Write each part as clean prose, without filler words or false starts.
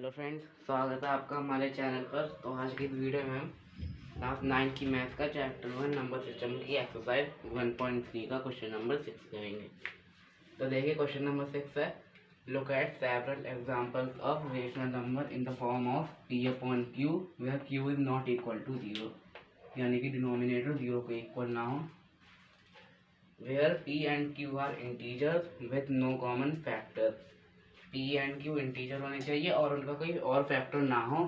Hello friends, स्वागत है आपका हमारे चैनल पर। तो आज की इस वीडियो में हम क्लास 9 की मैथ का चैप्टर 1 नंबर सिस्टम की एक्सरसाइज 1.3 का क्वेश्चन नंबर 6 करेंगे। तो देखिए क्वेश्चन नंबर 6 है, look at several examples of rational number in the form of p upon q where q is not equal to 0, यानी कि डिनोमिनेटर 0 के इक्वल ना हो, where p and q are integers with no common factor. P and q integer होने चाहिए और उनका कोई और फैक्टर ना हो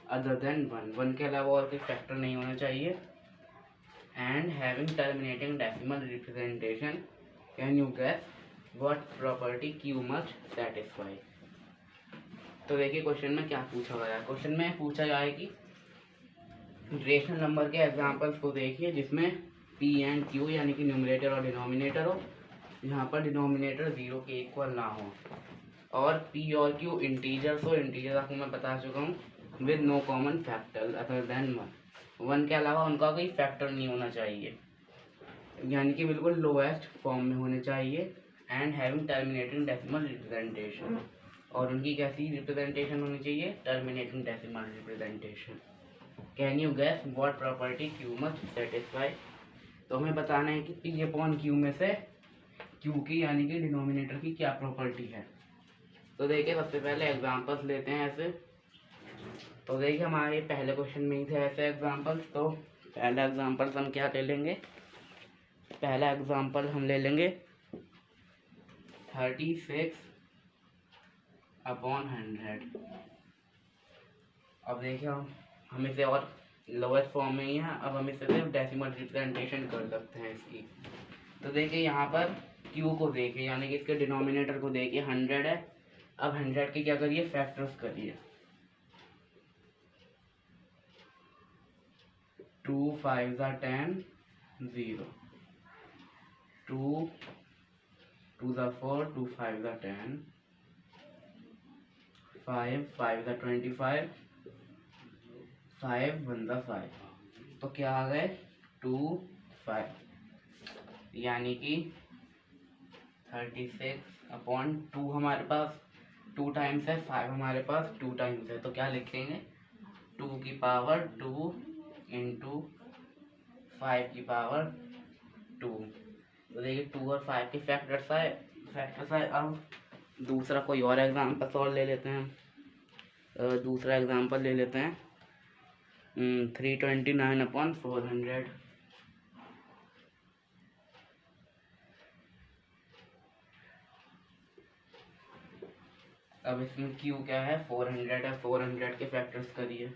अदर देन 1 के अलावा और कोई फैक्टर नहीं होना चाहिए। And having terminating decimal representation, can you guess what property q must satisfy. तो देखिए क्वेश्चन में क्या पूछा गया है। क्वेश्चन में पूछा गया है कि रेशनल नंबर के एग्जांपल्स को देखिए जिसमें पी एंड क्यू यानी कि न्यूमरेटर और डिनोमिनेटर हो, यहाँ पर डिनोमिनेटर 0 के इक्वल ना हो और p और q इंटीजर्स हो। इंटीजर आपको मैं बता चुका हूँ with no common factor other than 1 के अलावा उनका कोई फैक्टर नहीं होना चाहिए, यानी कि बिल्कुल लोएस्ट फॉर्म में होने चाहिए। And having terminating decimal representation, और उनकी कैसी रिप्रेजेंटेशन होनी चाहिए, terminating decimal representation. Can you guess what property q must satisfy. तो हमें बताना है कि p अपॉन क्यू में से q की यानी कि डिनोमिनेटर की क्या प्रॉपर्टी है। तो देखिए सबसे पहले एग्जांपल्स लेते हैं ऐसे। तो देखिए हमारे पहले क्वेश्चन में ही थे ऐसे एग्जांपल्स। तो पहला एग्जांपल्स हम क्या ले लेंगे, पहला एग्जांपल हम ले लेंगे 36 अपॉन 100। अब देखिए हम इसे और लोएस्ट फॉर्म में ही है, अब हम इसे सिर्फ डेसिमल रिप्रेजेंटेशन कर सकते हैं इसकी। तो देखिए यहाँ पर q को देखिए यानी कि इसके डिनोमिनेटर को देखिए 100 है। अब 100 के क्या करिए, फैक्टर्स करिए। 2 5 10 0, 2 2 4, 2 5 10, 5 5 25, 5 1 5। तो क्या आ गए 2 5, यानी कि 36 अपॉन 2 हमारे पास 2 टाइम्स है, 5 हमारे पास 2 टाइम्स है। तो क्या लिखेंगे 2 की पावर 2 इंटू 5 की पावर 2। तो देखिए 2 और 5 के फैक्टर्स आए। अब दूसरा कोई और एग्जांपल और ले लेते हैं। दूसरा एग्जांपल ले लेते हैं 329 अपॉन 400। अब इसमें क्यू क्या है, 400 है। 400 के फैक्टर्स करिए।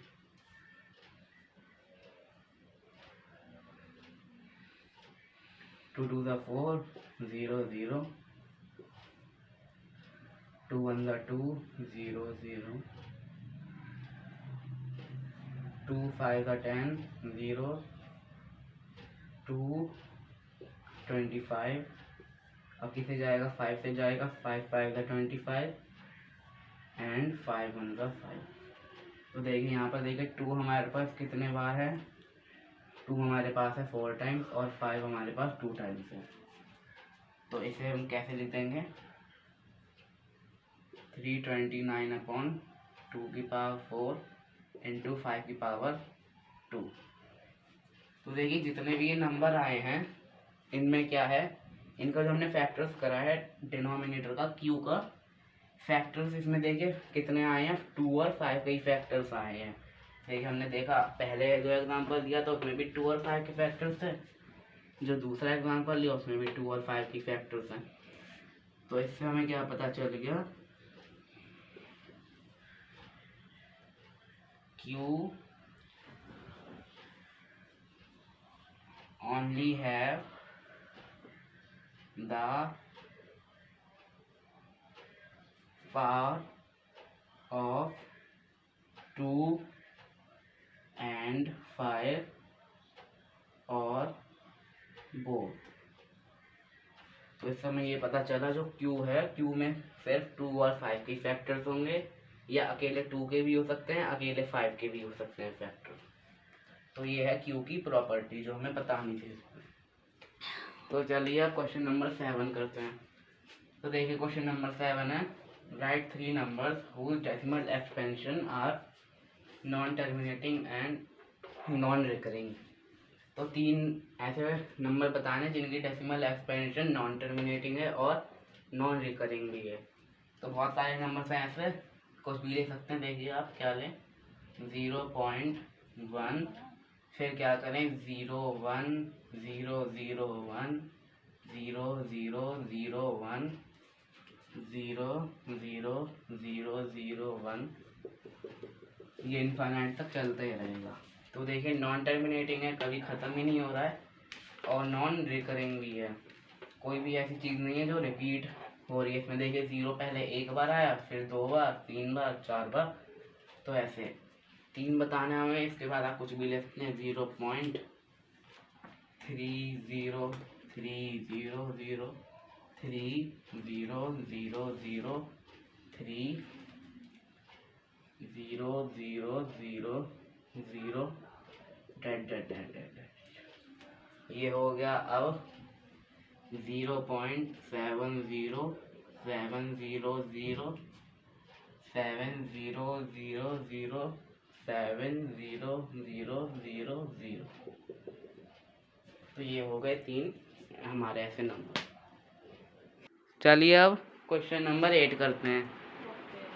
2 2 4 0 0, 2 1 2 0 0, 2 5 10 0, 2 25। अब किसे जाएगा, 5 से जाएगा, 5 5 25 एंड 5 1 5। तो देखिए यहाँ पर देखिए 2 हमारे पास कितने बार है, 2 हमारे पास है 4 टाइम्स और 5 हमारे पास 2 टाइम्स है। तो इसे हम कैसे लिख देंगे, 329 अपॉन 2 की पावर 4 इंटू 5 की पावर 2। तो देखिए जितने भी ये नंबर आए हैं इनमें क्या है, इनका जो हमने फैक्टर्स करा है डिनोमिनेटर का क्यू का फैक्टर्स इसमें देखिए कितने आए हैं, 2 और 5 के ही फैक्टर्स आए हैं। देखिए हमने देखा पहले जो एग्जांपल दिया था उसमें भी 2 और 5 के फैक्टर्स थे, जो दूसरा एग्जांपल लिया उसमें भी 2 और 5 की फैक्टर्स हैं। तो इससे हमें क्या पता चल गया, Q only have the power of 2 and 5 or both। तो इस समय ये पता चला जो Q है, Q में सिर्फ 2 और 5 के फैक्टर्स होंगे, या अकेले 2 के भी हो सकते हैं, अकेले 5 के भी हो सकते हैं फैक्टर। तो ये है Q की प्रॉपर्टी जो हमें बतानी थी। तो चलिए अब क्वेश्चन नंबर 7 करते हैं। तो देखिए क्वेश्चन नंबर 7 है, right 3 numbers whose decimal expansion are non terminating and non recurring. तो 3 ऐसे नंबर बताने जिनकी डेसिमल एक्सपेंशन नॉन टर्मिनेटिंग है और नॉन रिकरिंग भी है। तो बहुत सारे नंबर हैं ऐसे, कुछ भी ले सकते हैं। देखिए आप क्या लें, 0.1, फिर क्या करें 0.1 0.0.1 0.0.0.1 0.0.0.0.1, ये इनफाइनाइट तक चलता ही रहेगा। तो देखिए नॉन टर्मिनेटिंग है, कभी ख़त्म ही नहीं हो रहा है, और नॉन रिकरिंग भी है। कोई भी ऐसी चीज़ नहीं है जो रिपीट हो रही है इसमें। देखिए 0 पहले एक बार आया, फिर 2 बार, 3 बार, 4 बार, तो ऐसे 3 बताना है हमें। इसके बाद आप कुछ भी ले सकते हैं, 0.303003 0.003 ये हो गया। अब 0.7007007000, तो ये हो गए 3 हमारे ऐसे नंबर। चलिए अब क्वेश्चन नंबर 8 करते हैं।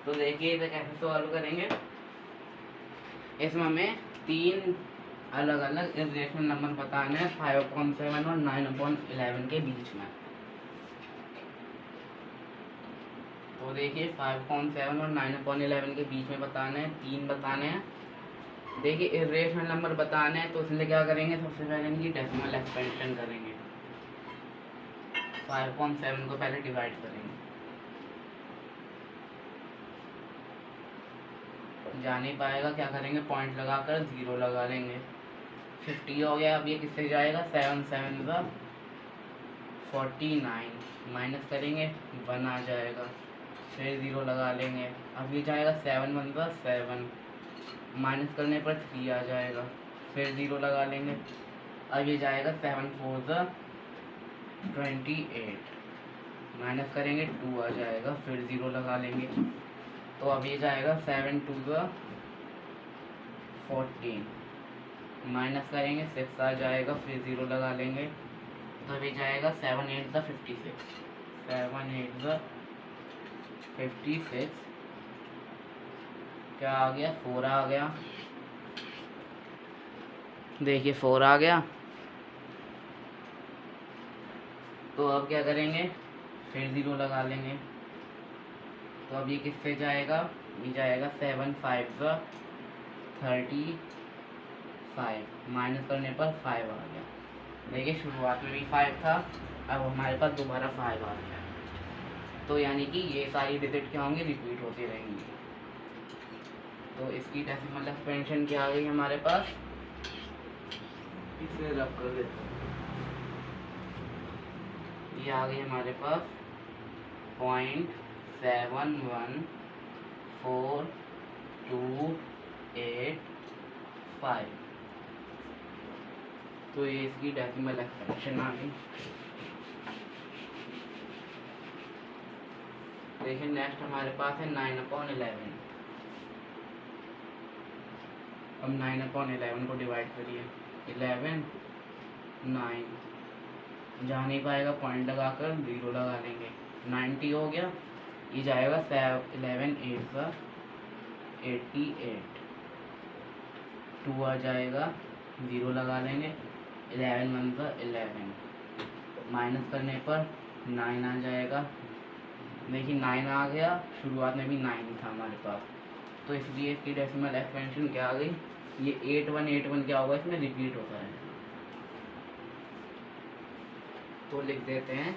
तो देखिए इसे कैसे सॉल्व करेंगे। इसमें हमें 3 अलग अलग इरेशनल नंबर बताने हैं 5/7 और 9/11 के बीच में। तो देखिए 5/7 और 9/11 के बीच में बताने हैं, 3 बताने हैं। देखिए इरेशनल नंबर बताने हैं तो इसलिए क्या करेंगे, सबसे पहले इनकी डेसिमल एक्सपेंशन करेंगे। 5/7 को पहले डिवाइड करेंगे, जा नहीं पाएगा, क्या करेंगे पॉइंट लगाकर 0 लगा लेंगे। 50 हो गया। अब ये किससे जाएगा, 7 7 49, माइनस करेंगे 1 आ जाएगा, फिर 0 लगा लेंगे। अब ये जाएगा 7 1 7, माइनस करने पर 3 आ जाएगा, फिर 0 लगा लेंगे। अब ये जाएगा 7 4 28, माइनस करेंगे 2 आ जाएगा, फिर 0 लगा लेंगे। तो अब ये जाएगा 7 2 14, माइनस करेंगे 6 आ जाएगा, फिर 0 लगा लेंगे। तो अब ये जाएगा 7 8 56, 7 8 56, क्या आ गया, 4 आ गया। देखिए 4 आ गया। तो अब क्या करेंगे, फिर 0 लगा लेंगे। तो अब ये किससे जाएगा, ये जाएगा 7 5 35, माइनस करने पर 5 आ गया। देखिए शुरुआत में भी 5 था, अब हमारे पास दोबारा 5 आ गया। तो यानी कि ये सारी डिजिट क्या होंगी, रिपीट होती रहेंगी। तो इसकी डेसिमल एक्सपेंशन क्या आ गई हमारे पास, इसे रब कर देते हैं। ये आ गई हमारे पास 0.71428 तो ये इसकी डेसिमल एक्सपेंशन आ गई। देखिए नेक्स्ट हमारे पास है 9/11। अब 9/11 को डिवाइड करिए, 11 9, जा नहीं पाएगा पॉइंट लगाकर 0 लगा लेंगे। 90 हो गया। ये जाएगा 11 8 88, 2 आ जाएगा, 0 लगा लेंगे। 11 1 11, माइनस करने पर 9 आ जाएगा। देखिए 9 आ गया, शुरुआत में भी 9 था हमारे पास, तो इसलिए इसकी डेसिमल एक्सपेंशन क्या आ गई, ये 8181 क्या होगा, इसमें रिपीट होता है। तो लिख देते हैं,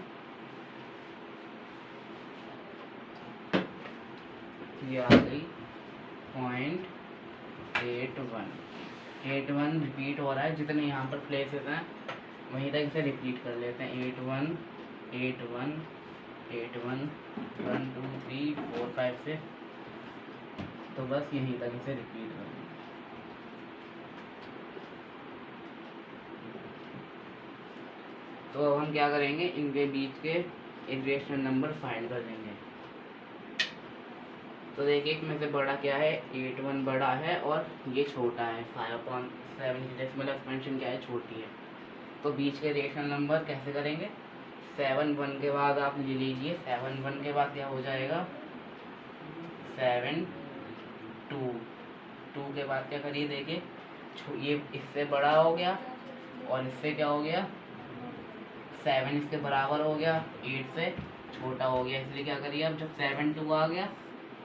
ये आ गई 0.81 रिपीट हो रहा है। जितने यहाँ पर प्लेसेस हैं वहीं तक इसे रिपीट कर लेते हैं। 81 81 81 1 2 3 4 5 6, तो बस यहीं तक इसे रिपीट कर लेंगे। तो अब हम क्या करेंगे, इनके बीच के इरेशनल नंबर फाइंड कर लेंगे। तो देखिए इसमें से बड़ा क्या है, 8 1 बड़ा है और ये छोटा है 5/7 की डेसिमल एक्सपेंशन क्या है, छोटी है। तो बीच के रेशनल नंबर कैसे करेंगे, 7 1 के बाद आप ले लीजिए, 7 1 के बाद क्या हो जाएगा 7 2, 2 के बाद क्या करिए, देखिए ये इससे बड़ा हो गया और इससे क्या हो गया 7 इसके बराबर हो गया, 8 से छोटा हो गया, इसलिए क्या करिए अब जब 7 2 आ गया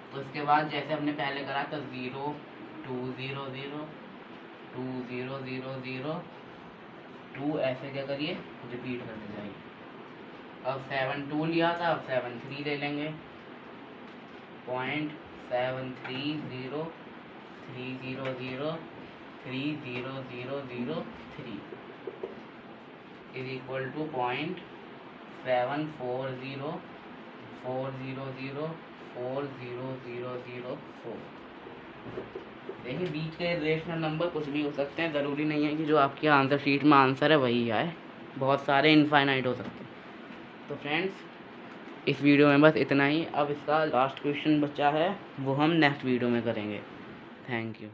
तो इसके बाद जैसे हमने पहले करा था 0 2 0 0 2 0 0 0 2, ऐसे क्या करिए रिपीट करते जाइए। अब 7 2 लिया था, अब 7 3 ले लेंगे, 0.730 300 30003 इज इक्वल टू 0.740 400 देखिए बीच के रेशनल नंबर कुछ भी हो सकते हैं, ज़रूरी नहीं है कि जो आपके आंसर शीट में आंसर है वही आए, बहुत सारे इनफाइनाइट हो सकते हैं। तो फ्रेंड्स इस वीडियो में बस इतना ही। अब इसका लास्ट क्वेश्चन बचा है, वो हम नेक्स्ट वीडियो में करेंगे। Thank you.